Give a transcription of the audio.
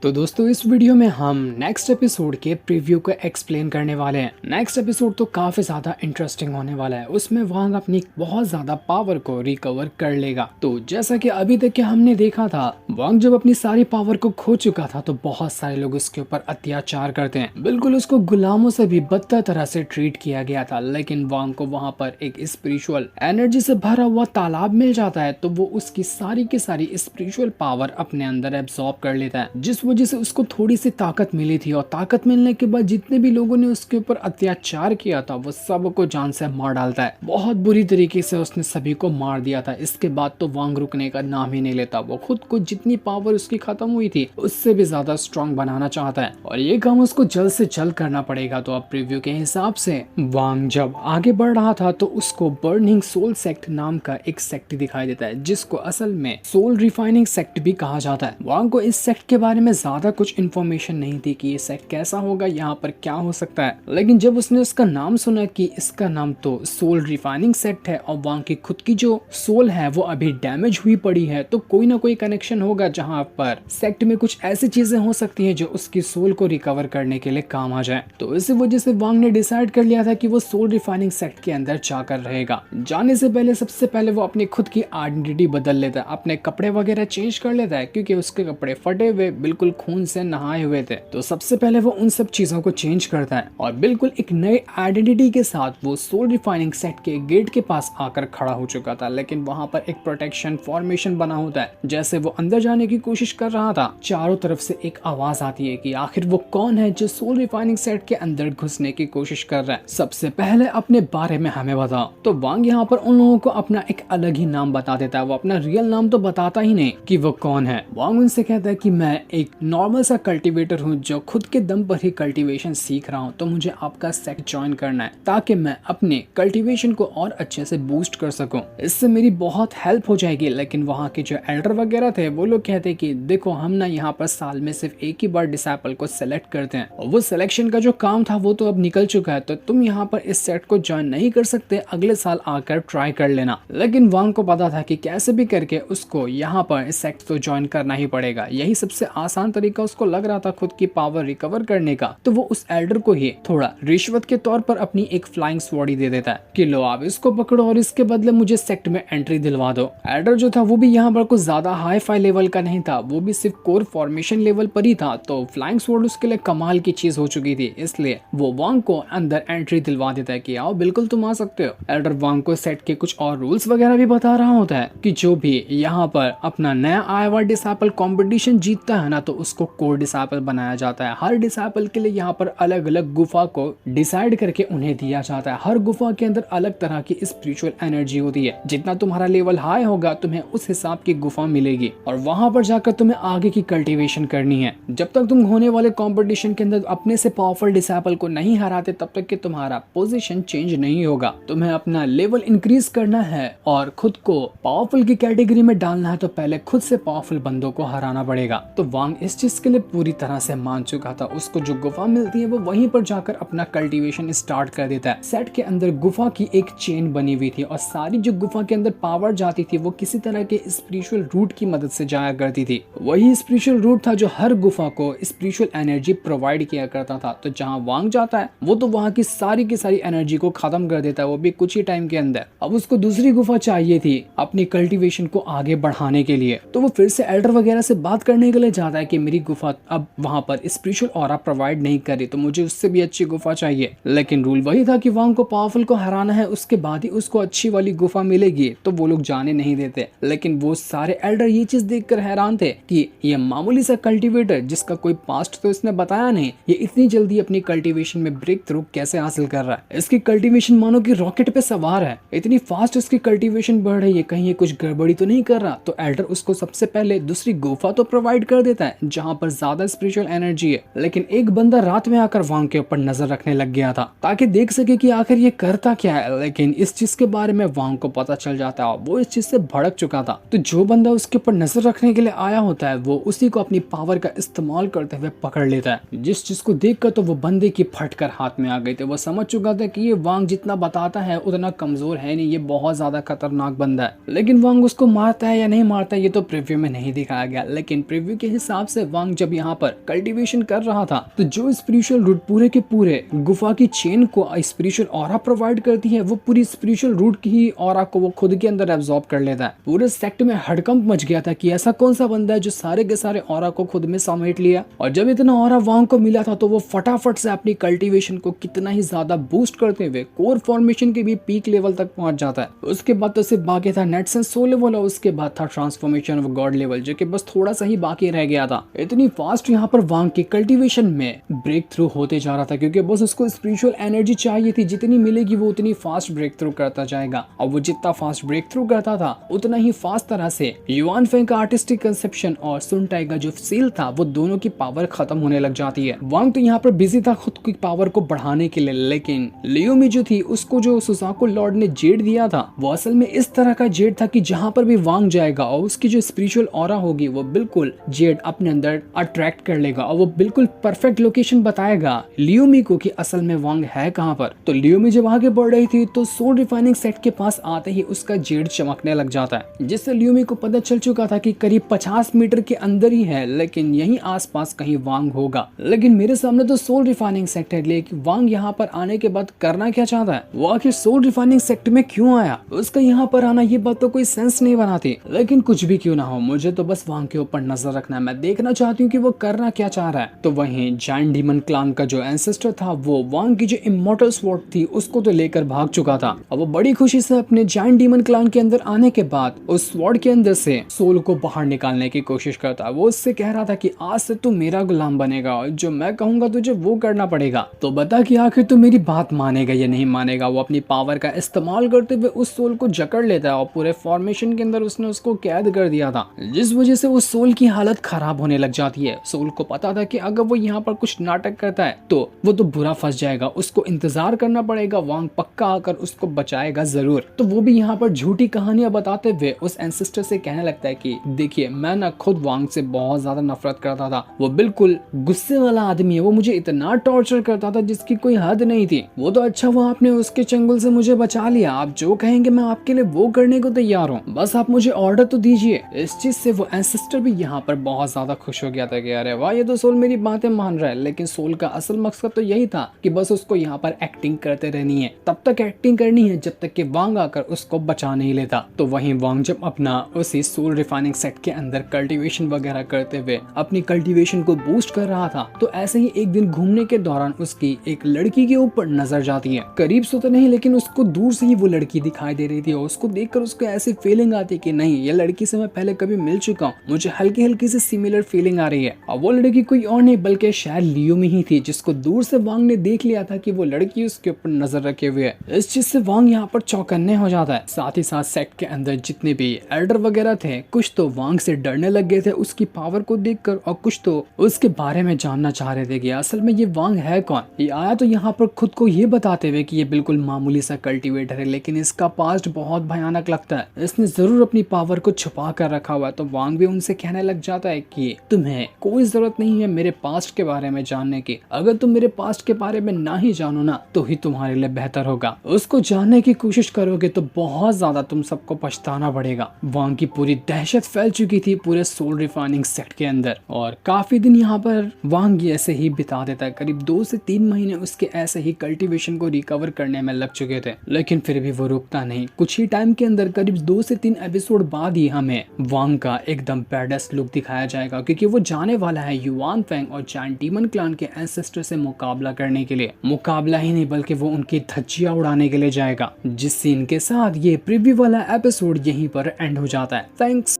तो दोस्तों इस वीडियो में हम नेक्स्ट एपिसोड के प्रीव्यू को एक्सप्लेन करने वाले हैं। नेक्स्ट एपिसोड तो काफी ज्यादा इंटरेस्टिंग होने वाला है। उसमें वांग अपनी बहुत ज्यादा पावर को रिकवर कर लेगा। तो जैसा कि अभी तक के हमने देखा था, वांग जब अपनी सारी पावर को खो चुका था तो बहुत सारे लोग उसके ऊपर अत्याचार करते हैं, बिल्कुल उसको गुलामों से भी बदतर तरह से ट्रीट किया गया था। लेकिन वांग को वहाँ पर एक स्पिरिचुअल एनर्जी से भरा हुआ तालाब मिल जाता है, तो वो उसकी सारी की सारी स्पिरिचुअल पावर अपने अंदर एब्सॉर्ब कर लेता है, जिस वजह से उसको थोड़ी सी ताकत मिली थी। और ताकत मिलने के बाद जितने भी लोगों ने उसके ऊपर अत्याचार किया था वो सबको जान से मार डालता है। बहुत बुरी तरीके से उसने सभी को मार दिया था। इसके बाद तो वांग रुकने का नाम ही नहीं लेता। वो खुद को जितनी पावर उसकी खत्म हुई थी उससे भी ज्यादा स्ट्रॉन्ग बनाना चाहता है और ये काम उसको जल्द से जल्द करना पड़ेगा। तो अब प्रीव्यू के हिसाब से वांग जब आगे बढ़ रहा था तो उसको बर्निंग सोल सेक्ट नाम का एक सेक्ट दिखाई देता है, जिसको असल में सोल रिफाइनिंग सेक्ट भी कहा जाता है। वांग को इस सेक्ट के बारे में ज्यादा कुछ इन्फॉर्मेशन नहीं थी कि ये सेक्ट कैसा होगा, यहाँ पर क्या हो सकता है। लेकिन जब उसने उसका नाम सुना कि इसका नाम तो सोल रिफाइनिंग सेक्ट है और वांग की खुद की जो सोल है वो अभी डैमेज हुई पड़ी है, तो कोई ना कोई कनेक्शन होगा जहाँ पर सेक्ट में कुछ ऐसी चीजें हो सकती हैं जो उसकी सोल को रिकवर करने के लिए काम आ जाए। तो इसी वजह से वांग ने डिसाइड कर लिया था कि वो सोल रिफाइनिंग सेक्ट के अंदर जाकर रहेगा। जाने से पहले सबसे पहले वो अपनी खुद की आइडेंटिटी बदल लेता है, अपने कपड़े वगैरह चेंज कर लेता है, क्योंकि उसके कपड़े फटे हुए बिल्कुल खून से नहाए हुए थे। तो सबसे पहले वो उन सब चीजों को चेंज करता है और बिल्कुल एक नए आइडेंटिटी के साथ वो सोल रिफाइनिंग सेक्ट के गेट के पास आकर खड़ा हो चुका था। लेकिन वहां पर एक प्रोटेक्शन फॉर्मेशन बना होता है। जैसे वो अंदर जाने की कोशिश कर रहा था, चारों तरफ से एक आवाज आती है कि आखिर वो कौन है जो सोल रिफाइनिंग सेक्ट के अंदर घुसने की कोशिश कर रहा है। सबसे पहले अपने बारे में हमें बताओ। तो वांग यहाँ पर उन लोगों को अपना एक अलग ही नाम बता देता है। वो अपना रियल नाम तो बताता ही नहीं कि वो कौन है। वांग उनसे कहता है कि मैं एक नॉर्मल सा कल्टीवेटर हूँ जो खुद के दम पर ही कल्टीवेशन सीख रहा हूँ, तो मुझे आपका सेक्ट ज्वाइन करना है ताकि मैं अपने कल्टीवेशन को और अच्छे से बूस्ट कर सकूं। इससे मेरी बहुत हेल्प हो जाएगी। लेकिन वहाँ के जो एल्डर वगैरह थे वो लोग कहते कि देखो, हम ना यहाँ पर साल में सिर्फ एक ही बार डिसाइपल को सेलेक्ट करते हैं और वो सिलेक्शन का जो काम था वो तो अब निकल चुका है, तो तुम यहाँ पर इस सेक्ट को ज्वाइन नहीं कर सकते, अगले साल आकर ट्राई कर लेना। लेकिन वांग को पता था कि कैसे भी करके उसको यहाँ पर इस सेक्ट तो ज्वाइन करना ही पड़ेगा। यही सबसे आसान तरीका उसको लग रहा था खुद की पावर रिकवर करने का। तो वो उस एल्डर को ही थोड़ा रिश्वत के तौर पर अपनी एक फ्लाइंग स्वॉर्ड दे देता है कि लो आप इसको पकड़ो और इसके बदले मुझे सेक्ट में एंट्री दिलवा दो। एल्डर जो था वो भी यहाँ पर कुछ ज्यादा हाई फाई लेवल का नहीं था, वो भी सिर्फ कोर फॉर्मेशन लेवल पर ही था। तो फ्लाइंग स्वॉर्ड उसके लिए कमाल की चीज हो चुकी थी, इसलिए वो वांग को अंदर एंट्री दिलवा देता है कि आओ बिल्कुल तुम आ सकते हो। एल्डर वांग को सेट के कुछ और रूल्स वगैरह भी बता रहा होता है कि जो भी यहाँ पर अपना नया आया हुआ डिसाइपल कॉम्पिटिशन जीतता है ना, तो उसको कोर डिसाइपल बनाया जाता है। हर डिसाइपल के लिए यहाँ पर अलग अलग गुफा को डिसाइड करके उन्हें दिया जाता है। हर गुफा के अंदर अलग तरह की स्पिरिचुअल एनर्जी होती है। जितना तुम्हारा लेवल हाई होगा तुम्हें उस हिसाब की गुफा मिलेगी और वहां पर जाकर तुम्हें आगे की कल्टीवेशन करनी है। जब तक तुम होने वाले कंपटीशन के अंदर अपने से पावरफुल डिसाइपल को नहीं हराते तब तक कि तुम्हारा पोजीशन चेंज नहीं होगा। तुम्हें अपना लेवल इंक्रीज करना है और खुद को पावरफुल की कैटेगरी में डालना है, तो पहले खुद से पावरफुल बंदों को हराना पड़ेगा। तो वांग इस चीज के लिए पूरी तरह से मान चुका था। उसको जो गुफा मिलती है वो वहीं पर जाकर अपना कल्टीवेशन स्टार्ट कर देता है। सेट के अंदर गुफा की एक चेन बनी हुई थी और सारी जो गुफा के अंदर पावर जाती थी वो किसी तरह के स्पिरिचुअल रूट की मदद से जाया करती थी। वही स्पिरिचुअल रूट था जो हर गुफा को स्पिरिचुअल एनर्जी प्रोवाइड किया करता था। तो जहाँ वांग जाता है वो तो वहाँ की सारी एनर्जी को खत्म कर देता है, वो भी कुछ ही टाइम के अंदर। अब उसको दूसरी गुफा चाहिए थी अपनी कल्टीवेशन को आगे बढ़ाने के लिए, तो वो फिर से एल्डर वगैरह से बात करने के लिए जाता है कि मेरी गुफा अब वहां पर स्पिरिचुअल ऑरा प्रोवाइड नहीं कर रही, तो मुझे उससे भी अच्छी गुफा चाहिए। लेकिन रूल वही था कि वांग को पावरफुल को हराना है, उसके बाद ही उसको अच्छी वाली गुफा मिलेगी, तो वो लोग जाने नहीं देते। लेकिन वो सारे एल्डर ये चीज देखकर हैरान थे कि ये मामूली सा कल्टीवेटर जिसका कोई पास्ट तो इसने बताया नहीं, ये इतनी जल्दी अपनी कल्टीवेशन में ब्रेक थ्रू कैसे हासिल कर रहा है। इसकी कल्टीवेशन मानो कि रॉकेट पे सवार है, इतनी फास्ट इसकी कल्टीवेशन बढ़ रही है, कहीं ये कुछ गड़बड़ी तो नहीं कर रहा। तो एल्डर उसको सबसे पहले दूसरी गुफा तो प्रोवाइड कर देता है जहाँ पर ज्यादा स्पिरिचुअल एनर्जी है। लेकिन एक बंदा रात में आकर वांग के ऊपर नजर रखने लग गया था ताकि देख सके कि आखिर ये करता क्या है। लेकिन इस चीज के बारे में वांग को पता चल जाता है, वो इस चीज से भड़क चुका था। तो जो बंदा उसके ऊपर नजर रखने के लिए आया होता है वो उसी को अपनी पावर का इस्तेमाल करते हुए पकड़ लेता है। जिस चीज को देखकर तो वो बंदे की फटकर हाथ में आ गई थी। वो समझ चुका था कि ये वांग जितना बताता है उतना कमजोर है नहीं, ये बहुत ज्यादा खतरनाक बंदा है। लेकिन वांग उसको मारता है या नहीं मारता ये तो प्रीव्यू में नहीं दिखाया गया, लेकिन प्रीव्यू के हिसाब से वांग जब यहाँ पर कल्टीवेशन कर रहा था तो जो स्पिरिचुअल रूट पूरे के पूरे गुफा की चेन को स्पिरिचुअल ऑरा प्रोवाइड करती है, वो पूरी स्पिरिचुअल रूट की ही ऑरा को वो खुद के अंदर एब्जॉर्ब कर लेता है। पूरे सेक्ट में हड़कंप मच गया था कि ऐसा कौन सा बंदा है जो सारे के सारे ऑरा को खुद में समेट लिया। और जब इतना ऑरा वांग को मिला था तो वो फटाफट से अपनी कल्टीवेशन को कितना ही ज्यादा बूस्ट करते हुए कोर फॉर्मेशन के भी पीक लेवल तक पहुंच जाता है। उसके बाद तो सिर्फ बाकी था नेट सेंस सोल लेवल और उसके बाद था ट्रांसफॉर्मेशन ऑफ गॉड लेवल, जो कि बस थोड़ा सा ही बाकी रह गया था। इतनी फास्ट यहाँ पर वांग की कल्टीवेशन में ब्रेक थ्रू होते जा रहा था क्योंकि बस उसको स्पिरिचुअल एनर्जी चाहिए थी, जितनी मिलेगी वो उतनी फास्ट ब्रेक थ्रू करता जाएगा। और वो जितना फास्ट ब्रेक थ्रू करता था उतना ही फास्ट तरह से युआन फेंग का आर्टिस्टिक कंसेप्शन और सुन टाई का जो सील था वो दोनों की पावर खत्म होने लग जाती है। वांग तो यहाँ पर बिजी था खुद की पावर को बढ़ाने के लिए, लेकिन लियोमी जो थी उसको जो सुसाकू लॉर्ड ने जेड दिया था वो असल में इस तरह का जेड था कि जहाँ पर भी वांग जाएगा और उसकी जो स्पिरिचुअल ऑरा होगी वो बिल्कुल जेड अपने अंदर अट्रैक्ट कर लेगा और वो बिल्कुल परफेक्ट लोकेशन बताएगा लियोमी को कि असल में वांग है कहाँ पर। तो लियोमी जब आगे बढ़ रही थी तो सोल रिफाइनिंग सेट के पास आते ही उसका जेड चमकने लग जाता है, जिससे लियोमी को पता चल चुका था कि करीब 50 मीटर के अंदर ही है, लेकिन यहीं आसपास कहीं वांग होगा। लेकिन मेरे सामने तो सोल रिफाइनिंग सेक्ट है, लेकिन वांग यहाँ पर आने के बाद करना क्या चाहता है, वो आखिर सोल रिफाइनिंग सेक्ट में क्यों आया, उसका यहाँ पर आना ये बात तो कोई सेंस नहीं बनाती। लेकिन कुछ भी क्यों ना हो, मुझे तो बस वांग के ऊपर नजर रखना है, मैं देखना चाहती हूँ कि वो करना क्या चाह रहा है। तो वहीं जायंट डीमन क्लान का जो एंसेस्टर था वो वांग की जो इमॉर्टल स्वॉर्ड थी उसको तो लेकर भाग चुका था और वो बड़ी खुशी से अपने जायंट डीमन क्लान के अंदर आने के बाद उस स्वॉर्ड के अंदर से सोल को बाहर निकालने की कोशिश करता। वो उससे कह रहा था कि आज से तू मेरा गुलाम बनेगा और जो मैं कहूंगा तुझे वो करना पड़ेगा, तो बता कि आखिर तू मेरी बात मानेगा या नहीं मानेगा। वो अपनी पावर का इस्तेमाल करते हुए उस सोल को जकड़ लेता है और पूरे फॉर्मेशन के अंदर उसने उसको कैद कर दिया था, जिस वजह से उस सोल की हालत खराब होने लग जाती है। सोल को पता था कि अगर वो यहाँ पर कुछ नाटक करता है तो वो तो बुरा फंस जाएगा, उसको इंतजार करना पड़ेगा, वांग पक्का आकर उसको बचाएगा जरूर। तो वो भी यहाँ पर झूठी कहानियां बताते हुए उस एंसेस्टर से कहने लगता है कि देखिए मैं ना खुद वांग से बहुत ज्यादा नफरत करता था, वो बिल्कुल गुस्से वाला आदमी है, वो मुझे इतना टॉर्चर करता था जिसकी कोई हद नहीं थी। वो तो अच्छा हुआ आपने उसके चंगुल से मुझे बचा लिया, आप जो कहेंगे मैं आपके लिए वो करने को तैयार हूँ, बस आप मुझे ऑर्डर तो दीजिए। इस चीज से वो एंसेस्टर भी यहाँ पर बहुत ज्यादा खुश हो गया था कि अरे वाह ये तो सोल मेरी बातें मान रहा है। लेकिन सोल का असल मकसद तो यही था कि बस उसको यहाँ पर एक्टिंग करते रहनी है, तब तक एक्टिंग करनी है जब तक कि वांग आकर उसको बचा नहीं लेता। तो वहीं वांग जब अपना उसी सोल रिफाइनिंग सेट के अंदर कल्टीवेशन वगैरह करते हुए अपनी कल्टीवेशन को बूस्ट कर रहा था तो ऐसे ही एक दिन घूमने के दौरान उसकी एक लड़की के ऊपर नजर जाती है। करीब से तो नहीं लेकिन उसको दूर से ही वो लड़की दिखाई दे रही थी और उसको देखकर उसको ऐसी फीलिंग आती है कि नहीं ये लड़की से मैं पहले कभी मिल चुका हूँ, मुझे हल्की हल्की से सिमिलर फीलिंग आ रही है। और वो लड़की कोई और नहीं बल्कि शायद लियोमी ही थी, जिसको दूर से वांग ने देख लिया था कि वो लड़की उसके ऊपर नजर रखे हुए है। इस चीज से वांग यहाँ पर चौकन्ने हो जाता है। साथ ही साथ सेट के अंदर जितने भी एल्डर वगैरह थे कुछ तो वांग से डरने लग गए थे उसकी पावर को देखकर और कुछ तो उसके बारे में जानना चाह रहे थे कि असल में ये वांग है कौन। ये आया तो यहाँ पर खुद को ये बताते हुए कि ये बिल्कुल मामूली सा कल्टीवेटर है, लेकिन इसका पास्ट बहुत भयानक लगता है, इसने जरूर अपनी पावर को छुपा कर रखा हुआ है। तो वांग भी उनसे कहने लग जाता है कि तुम्हें कोई जरूरत नहीं है मेरे पास्ट के बारे में जानने की, अगर तुम मेरे पास्ट के बारे में ना ही जानो ना तो ही तुम्हारे लिए बेहतर होगा, उसको जानने की कोशिश करोगे तो बहुत ज्यादा तुम सबको पछताना पड़ेगा। वांग की पूरी दहशत फैल चुकी थी पूरे सोल रिफाइनिंग सेट के अंदर और काफी दिन यहाँ पर वांग ऐसे ही बिता देता है। करीब 2 से 3 महीने उसके ऐसे ही कल्टीवेशन को रिकवर करने में लग चुके थे, लेकिन फिर भी वो रुकता नहीं। कुछ ही टाइम के अंदर करीब 2 से 3 एपिसोड बाद ही हमें वांग का एकदम बैडेस्ट लुक दिखाया जाएगा, क्योंकि वो जाने वाला है युआन फेंग और जायंट डीमन क्लान के एंसेस्टर से मुकाबला करने के लिए। मुकाबला ही नहीं बल्कि वो उनकी धज्जियां उड़ाने के लिए जाएगा, जिस सीन के साथ ये प्रीव्यू वाला एपिसोड यहीं पर एंड हो जाता है। थैंक्स।